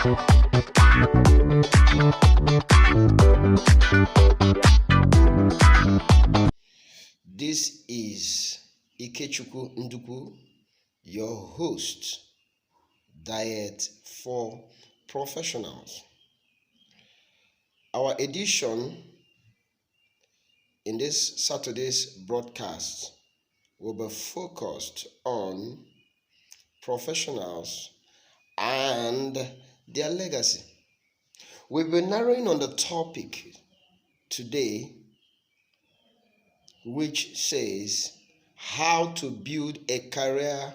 This is Ikechukwu Nduku, your host, Diet for Professionals. Our edition in this Saturday's broadcast will be focused on professionals and their legacy. We'll be narrowing on the topic today, which says how to build a career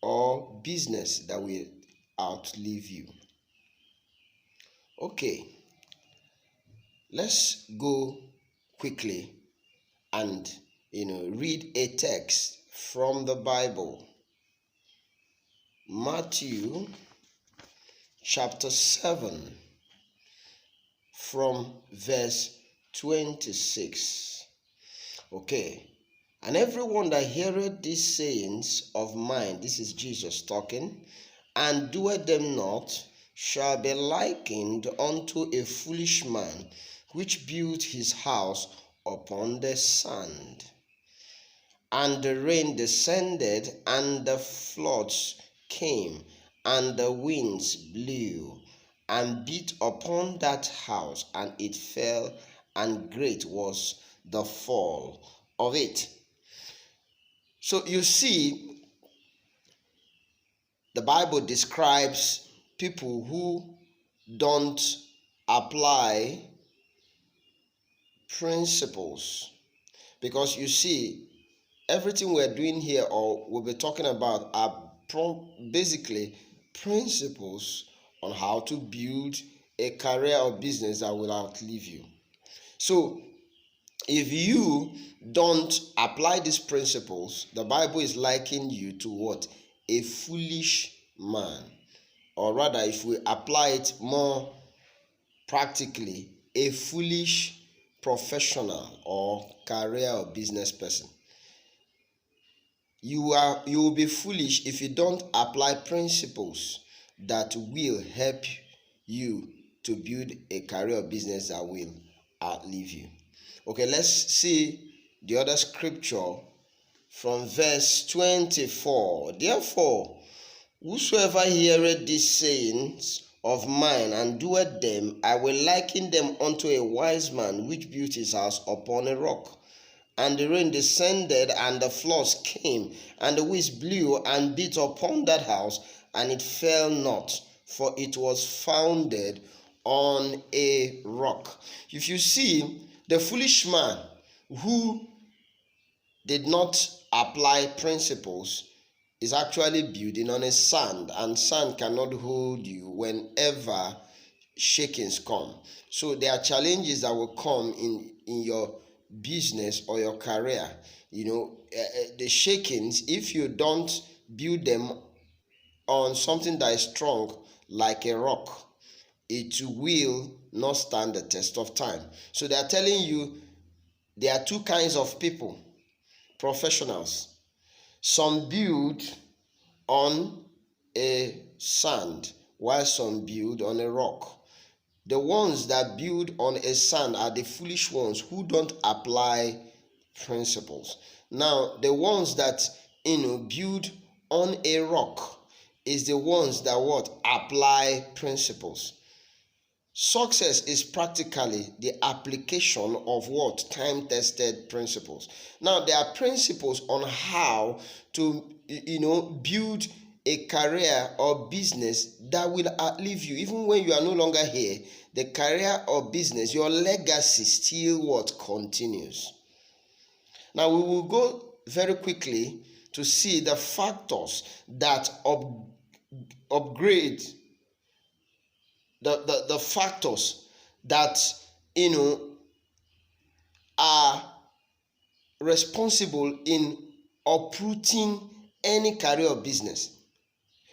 or business that will outlive you. Okay, let's go quickly and read a text from the Bible. Matthew chapter 7 from verse 26. Okay, and everyone that heareth these sayings of mine, this is Jesus talking, and doeth them not, shall be likened unto a foolish man, which built his house upon the sand. And the rain descended, and the floods came, and the winds blew, and beat upon that house, and it fell, and great was the fall of it. So you see, the Bible describes people who don't apply principles, because you see, everything we're doing here or we'll be talking about are basically principles on how to build a career or business that will outlive you. So if you don't apply these principles, the Bible is likening you to what? A foolish man. Or rather, if we apply it more practically, a foolish professional or career or business person. You will be foolish if you don't apply principles that will help you to build a career or business that will outlive you. Okay, let's see the other scripture from verse 24. Therefore, whosoever heareth these sayings of mine and doeth them, I will liken them unto a wise man which built his house upon a rock. And the rain descended, and the floods came, and the winds blew and beat upon that house, and it fell not, for it was founded on a rock. If you see, the foolish man who did not apply principles is actually building on a sand, and sand cannot hold you whenever shakings come. So there are challenges that will come in your business or your career. The shakings, if you don't build them on something that is strong like a rock, it will not stand the test of time. So they are telling you there are two kinds of people, professionals. Some build on a sand, while some build on a rock. The ones that build on a sand are the foolish ones who don't apply principles. Now, the ones that build on a rock is the ones that apply principles. Success is practically the application of time-tested principles. Now, there are principles on how to build a career or business that will outlive you. Even when you are no longer here, the career or business, your legacy still continues. Now, we will go very quickly to see the factors that upgrade the factors that are responsible in uprooting any career or business.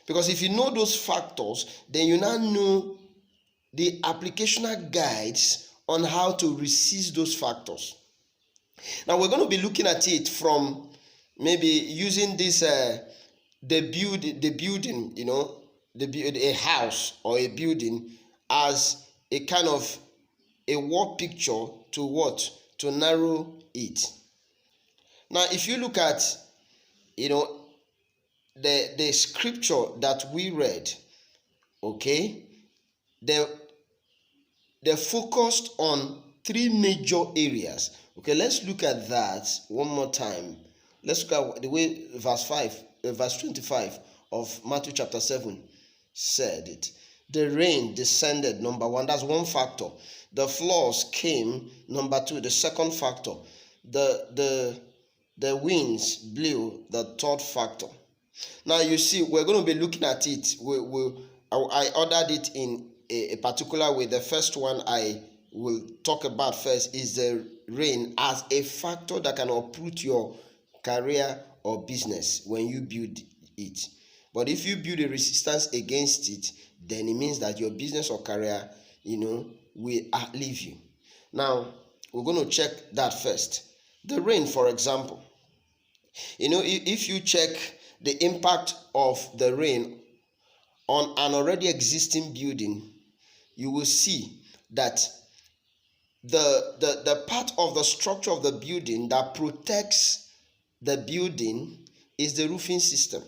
Because if you know those factors, then you now know the applicational guides on how to resist those factors. Now we're going to be looking at it from maybe using this the building, a house or a building as a kind of a word picture to what? To narrow it. Now, if you look at, you know, the scripture that we read, okay, they focused on three major areas. Okay, let's look at that one more time. Let's look at the way verse 25 of Matthew chapter 7 said it. The rain descended, number one, that's one factor. The floods came, number two, the second factor. The winds blew, the third factor. Now you see, we're going to be looking at it. I ordered it in a particular way. The first one I will talk about first is the rain as a factor that can uproot your career or business when you build it. But if you build a resistance against it, then it means that your business or career, will outlive you. Now, we're going to check that first. The rain, for example, if you check the impact of the rain on an already existing building, you will see that the part of the structure of the building that protects the building is the roofing system.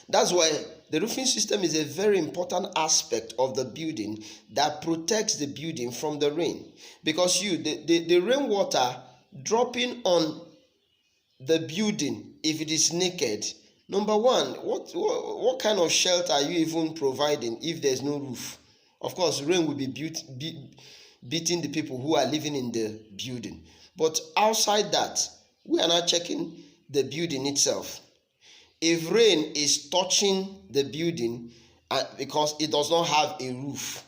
That's why the roofing system is a very important aspect of the building that protects the building from the rain. Because the rainwater dropping on the building, if it is naked, number one, what kind of shelter are you even providing if there's no roof? Of course, rain will be beating the people who are living in the building. But outside that, we are not checking the building itself. If rain is touching the building because it does not have a roof,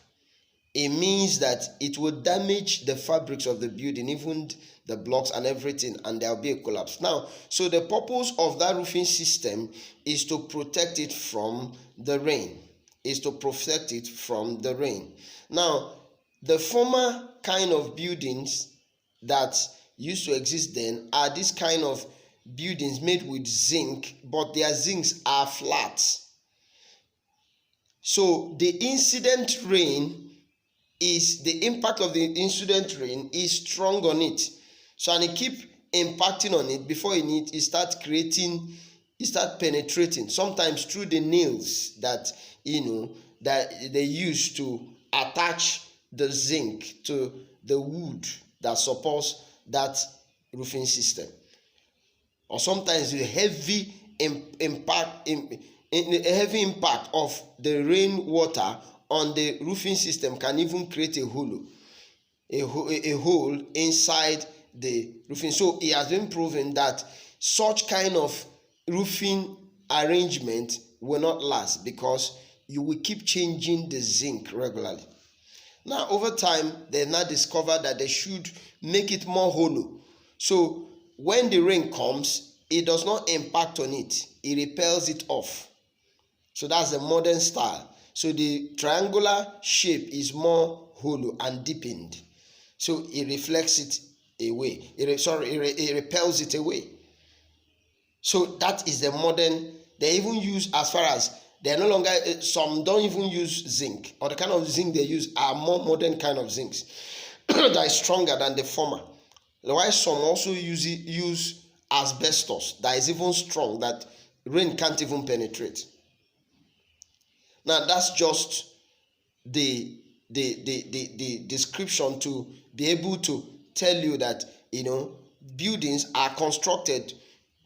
it means that it will damage the fabrics of the building, even the blocks and everything, and there will be a collapse. Now, so the purpose of that roofing system is to protect it from the rain. Now, the former kind of buildings that used to exist then are this kind of buildings made with zinc, but their zincs are flat. So the impact of the incident rain is strong on it. So, and it keep impacting on it before it start penetrating, sometimes through the nails that that they use to attach the zinc to the wood that supports that roofing system. Or sometimes the heavy impact of the rainwater on the roofing system can even create a hole inside the roofing. So it has been proven that such kind of roofing arrangement will not last because you will keep changing the zinc regularly. Now, over time, they now discovered that they should make it more hollow. So when the rain comes, it does not impact on it. It repels it off. So that's the modern style. So the triangular shape is more hollow and deepened. So it reflects it away. It repels it away. So that is the modern. They even use, as far as they are no longer, some don't even use zinc, or the kind of zinc they use are more modern kind of zincs that is stronger than the former. Otherwise, some also use asbestos that is even strong, that rain can't even penetrate. Now that's just the description to be able to tell you that buildings are constructed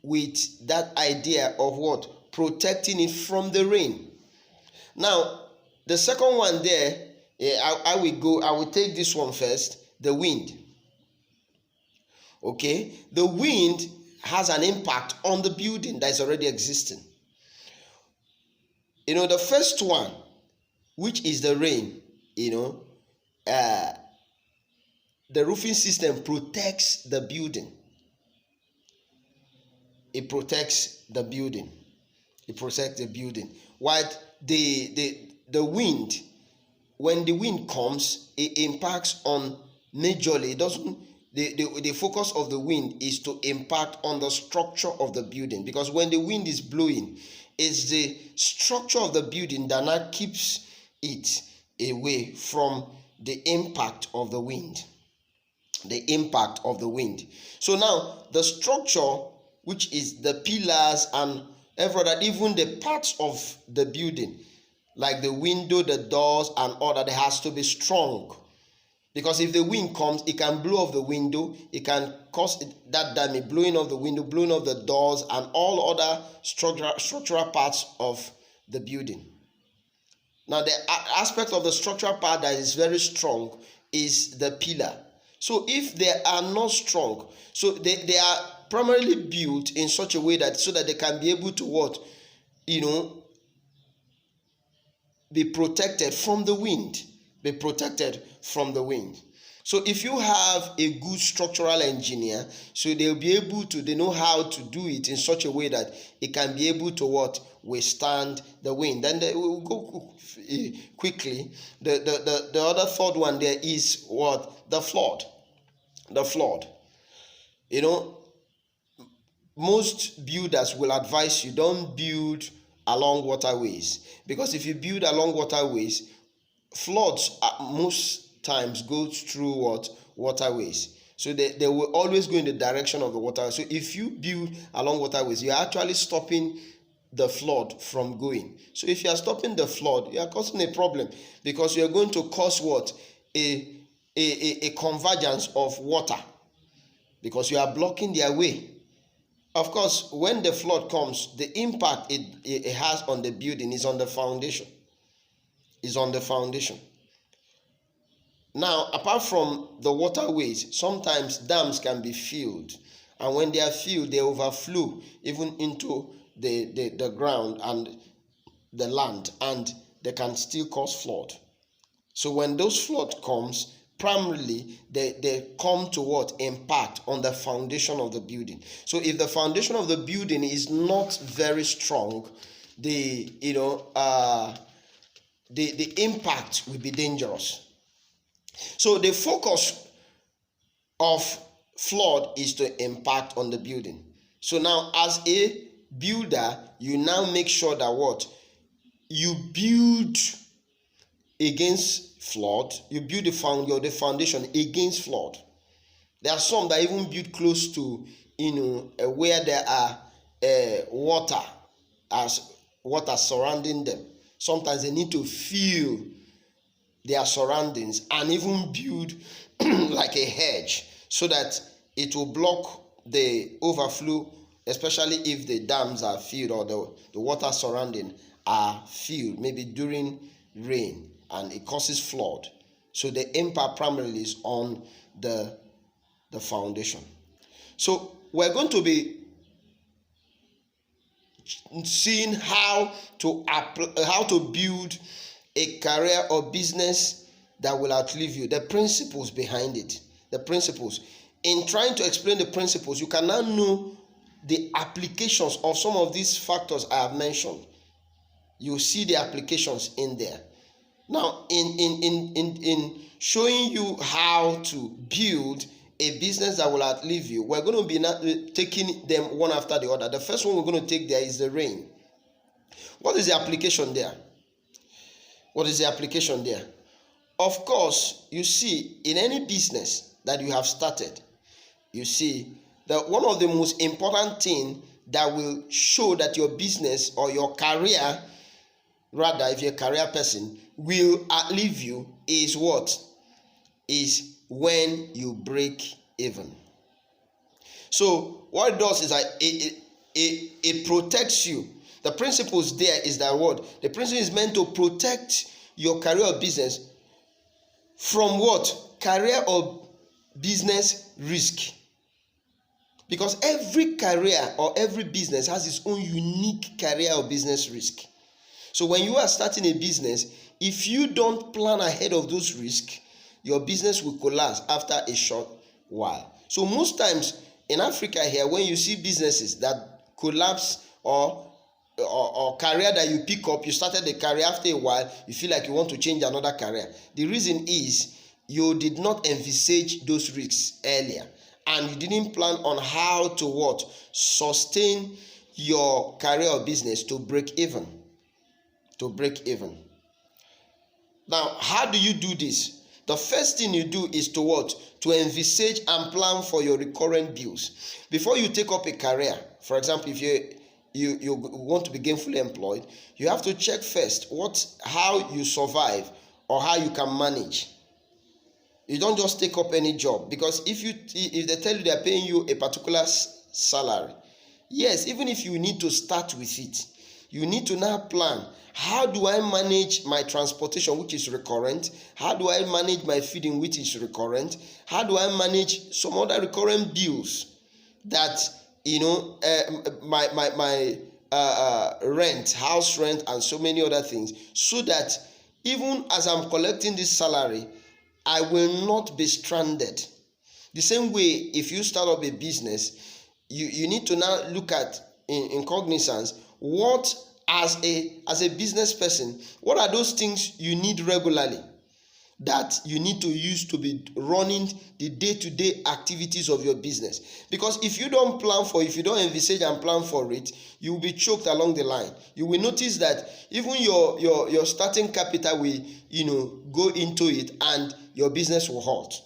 with that idea of what? Protecting it from the rain. Now the second one there, I will take this one first, the wind. Okay, the wind has an impact on the building that is already existing. The first one, which is the rain, the roofing system protects the building. It protects the building. While the wind, when the wind comes, it impacts on majorly. It doesn't. The focus of the wind is to impact on the structure of the building, because when the wind is blowing, It's the structure of the building that now keeps it away from the impact of the wind. The impact of the wind. So now the structure, which is the pillars and every other, even the parts of the building, like the window, the doors, and all that, it has to be strong. Because if the wind comes, it can blow off the window, it can cause that damage, blowing off the window, blowing off the doors, and all other structural parts of the building. Now, the aspect of the structural part that is very strong is the pillar. So if they are not strong, so they are primarily built in such a way that so that they can be able to what? Be protected from the wind. Be protected from the wind. So if you have a good structural engineer, so they know how to do it in such a way that it can be able to what? Withstand the wind. Then they will go quickly. The other third one there is what? The flood. The flood. Most builders will advise you don't build along waterways, because if you build along waterways, floods most times go through what? Waterways. So they will always go in the direction of the water. So if you build along waterways, you're actually stopping the flood from going. So if you are stopping the flood, you are causing a problem, because you are going to cause what? A convergence of water, because you are blocking their way. Of course, when the flood comes, the impact it has on the building is on the foundation. Now, apart from the waterways, sometimes dams can be filled, and when they are filled, they overflow even into the ground and the land, and they can still cause flood. So when those flood comes, primarily they come to what? Impact on the foundation of the building. So if the foundation of the building is not very strong, the impact will be dangerous. So the focus of flood is to impact on the building. So now, as a builder, you now make sure that what? You build against flood. You build the foundation against flood. There are some that even build close to where there are water surrounding them. Sometimes they need to fill their surroundings and even build like a hedge, so that it will block the overflow, especially if the dams are filled or the water surrounding are filled, maybe during rain, and it causes flood. So the impact primarily is on the foundation. So we're going to be seeing how to build a career or business that will outlive you. The principles behind it. The principles. In trying to explain the principles, you can now know the applications of some of these factors I have mentioned. You see the applications in there. Now, in showing you how to build a business that will outlive you, we're going to be taking them one after the other. The first one we're going to take there is the rain. What is the application there? What is the application there? Of course, you see, in any business that you have started, you see that one of the most important things that will show that your business or your career, rather, if you're a career person, will outlive you is what? Is when you break even. So what it does is that it protects you. The principles there is that what? The principle is meant to protect your career or business from what? Career or business risk. Because every career or every business has its own unique career or business risk. So when you are starting a business, if you don't plan ahead of those risks, your business will collapse after a short while. So most times in Africa here, when you see businesses that collapse or career that you pick up, you started a career, after a while you feel like you want to change another career. The reason is you did not envisage those risks earlier, and you didn't plan on how to what? Sustain your career or business to break even. To break even. Now, how do you do this? The first thing you do is to what? To envisage and plan for your recurrent bills. Before you take up a career, for example, if you want to be gainfully employed, you have to check first how you survive or how you can manage. You don't just take up any job, because if they tell you they are paying you a particular salary, yes, even if you need to start with it, you need to now plan. How do I manage my transportation, which is recurrent? How do I manage my feeding, which is recurrent? How do I manage some other recurrent bills that my rent, house rent, and so many other things, so that even as I'm collecting this salary, I will not be stranded. The same way, if you start up a business, you need to now look at in cognizance what, as a business person, what are those things you need regularly that you need to use to be running the day-to-day activities of your business. Because if you don't envisage and plan for it, you will be choked along the line. You will notice that even your starting capital will go into it, and your business will halt.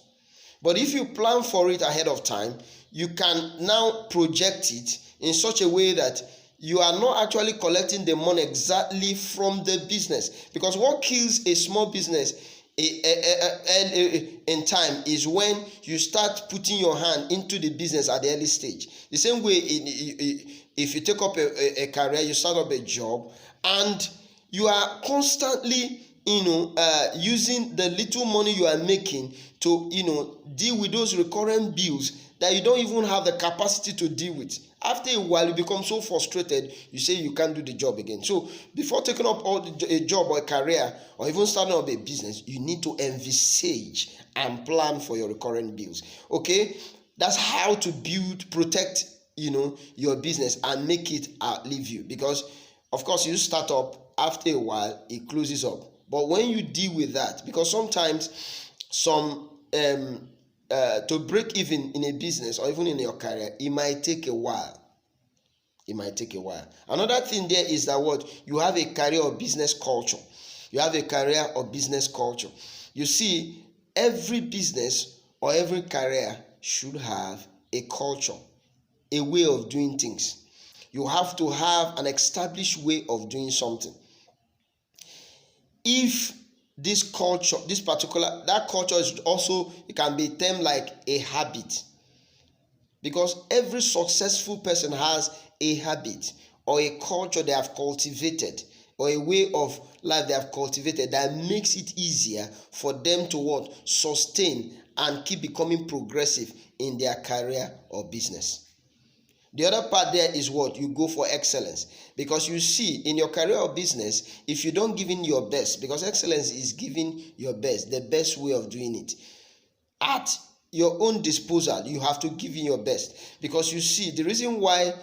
But if you plan for it ahead of time, you can now project it in such a way that you are not actually collecting the money exactly from the business. Because what kills a small business in time is when you start putting your hand into the business at the early stage. The same way, if you take up a career, you start up a job, and you are constantly using the little money you are making to deal with those recurrent bills that you don't even have the capacity to deal with. After a while, you become so frustrated, you say you can't do the job again. So before taking up a job or a career, or even starting up a business, you need to envisage and plan for your recurrent bills. Okay, that's how to protect your business and make it outlive you. Because of course, you start up, after a while it closes up. But when you deal with that, because sometimes to break even in a business or even in your career, it might take a while. Another thing there is that you have a career or business culture. You see, every business or every career should have a culture, a way of doing things. You have to have an established way of doing something. If that culture is also, it can be termed like a habit, because every successful person has a habit or a culture they have cultivated, or a way of life they have cultivated, that makes it easier for them to sustain and keep becoming progressive in their career or business. The other part there is you go for excellence. Because you see, in your career or business, if you don't give in your best, because excellence is giving your best, the best way of doing it, at your own disposal, you have to give in your best. Because you see, the reason why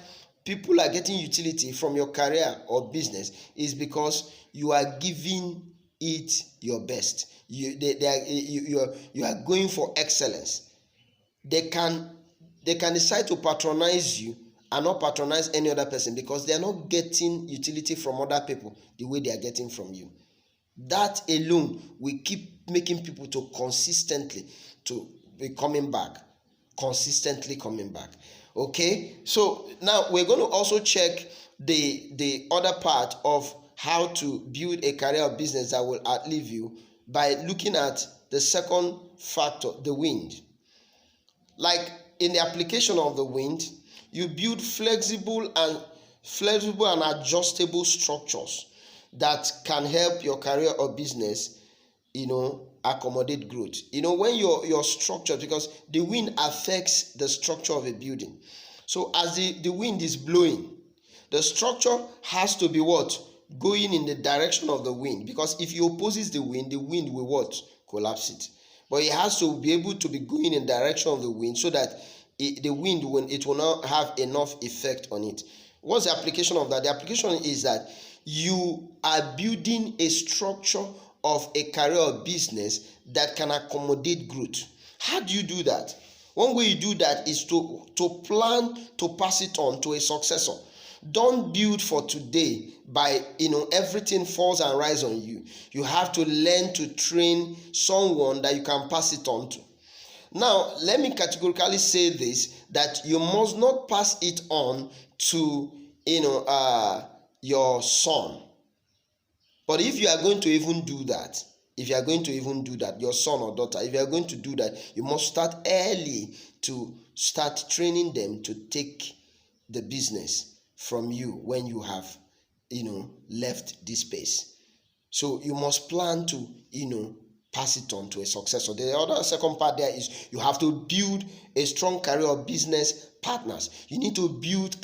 people are getting utility from your career or business is because you are giving it your best. You are going for excellence. They can decide to patronize you and not patronize any other person, because they are not getting utility from other people the way they are getting from you. That alone will keep making people to consistently to be coming back. Okay, so now we're going to also check the other part of how to build a career or business that will outlive you, by looking at the second factor, the wind. Like in the application of the wind, you build flexible and adjustable structures that can help your career or business accommodate growth. When your structure, because the wind affects the structure of a building. So as the wind is blowing, the structure has to be going in the direction of the wind, because if it opposes the wind will collapse it. But it has to be able to be going in the direction of the wind, so that the wind will not have enough effect on it. What's the application of that? The application is that you are building a structure of a career or business that can accommodate growth. How do you do that? One way you do that is to plan to pass it on to a successor. Don't build for today by everything falls and rise on you. You have to learn to train someone that you can pass it on to. Now, let me categorically say this, that you must not pass it on to your son. But if you are going to even do that, your son or daughter, if you are going to do that, you must start early to start training them to take the business from you when you have left this space. So you must plan to pass it on to a successor. The other second part there is you have to build a strong career of business partners. You need to build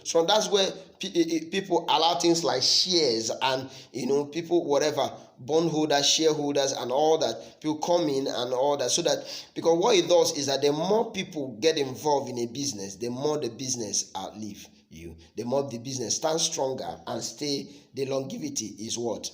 so that's where people allow things like shares and people, whatever, bondholders, shareholders and all that, people come in and all that, so that, because what it does is that the more people get involved in a business, the more the business outlive you, the more the business stands stronger and stay, the longevity is what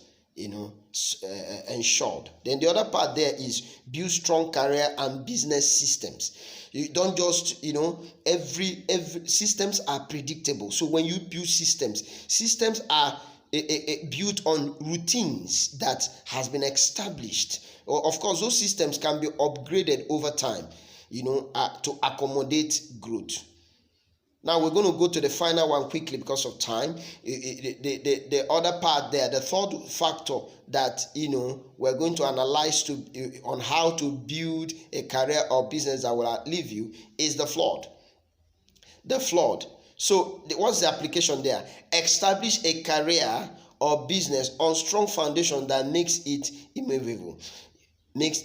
ensured. Then the other part there is build strong career and business systems. You don't just every systems are predictable. So when you build systems are built on routines that has been established. Of course, those systems can be upgraded over time to accommodate growth. Now we're going to go to the final one quickly because of time. The other part there, the third factor that we're going to analyze on how to build a career or business that will outlive you is the flood. The flood. So what's the application there? Establish a career or business on strong foundation that makes it immovable.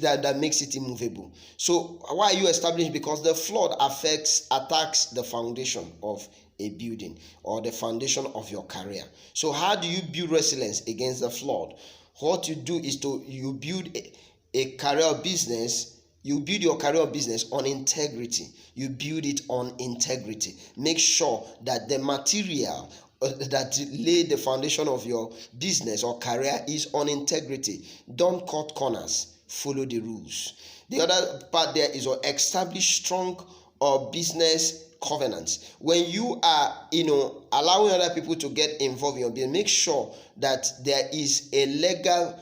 That makes it immovable. So why are you establishing? Because the flood attacks the foundation of a building or the foundation of your career. So how do you build resilience against the flood? What you do is you build a career business. You build your career business on integrity. You build it on integrity. Make sure that the material that lay the foundation of your business or career is on integrity. Don't cut corners. Follow the rules. The other part there is establish strong or business covenants. When you are allowing other people to get involved in your business, make sure that there is a legal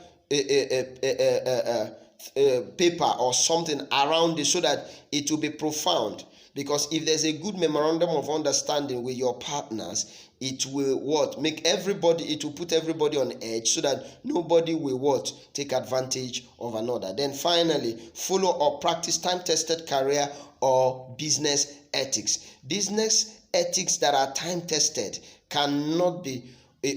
paper or something around it so that it will be profound. Because if there's a good memorandum of understanding with your partners, it will make everybody, it will put everybody on edge so that nobody will take advantage of another. Then finally, follow or practice time-tested career or business ethics. Business ethics that are time-tested cannot be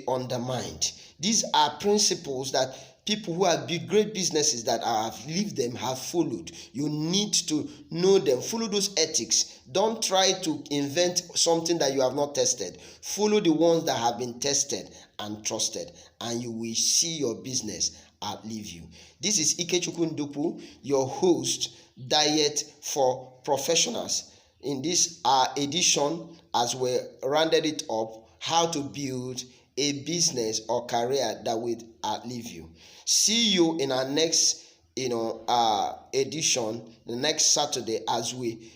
undermined. These are principles that people who have built great businesses that have lived them have followed. You need to know them. Follow those ethics. Don't try to invent something that you have not tested. Follow the ones that have been tested and trusted, and you will see your business outlive you. This is Ikechukwu Ndupu, your host, Diet for Professionals. In this edition, as we rounded it up, how to build a business or career that will outlive you. See you in our next edition, the next Saturday, as we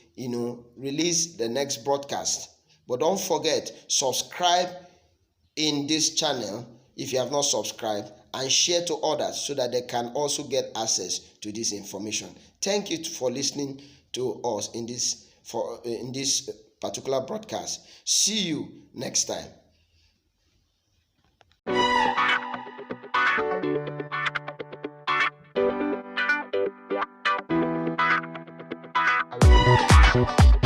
release the next broadcast. But don't forget, subscribe in this channel if you have not subscribed, and share to others so that they can also get access to this information. Thank you for listening to us in this particular broadcast. See you next time. Thank you.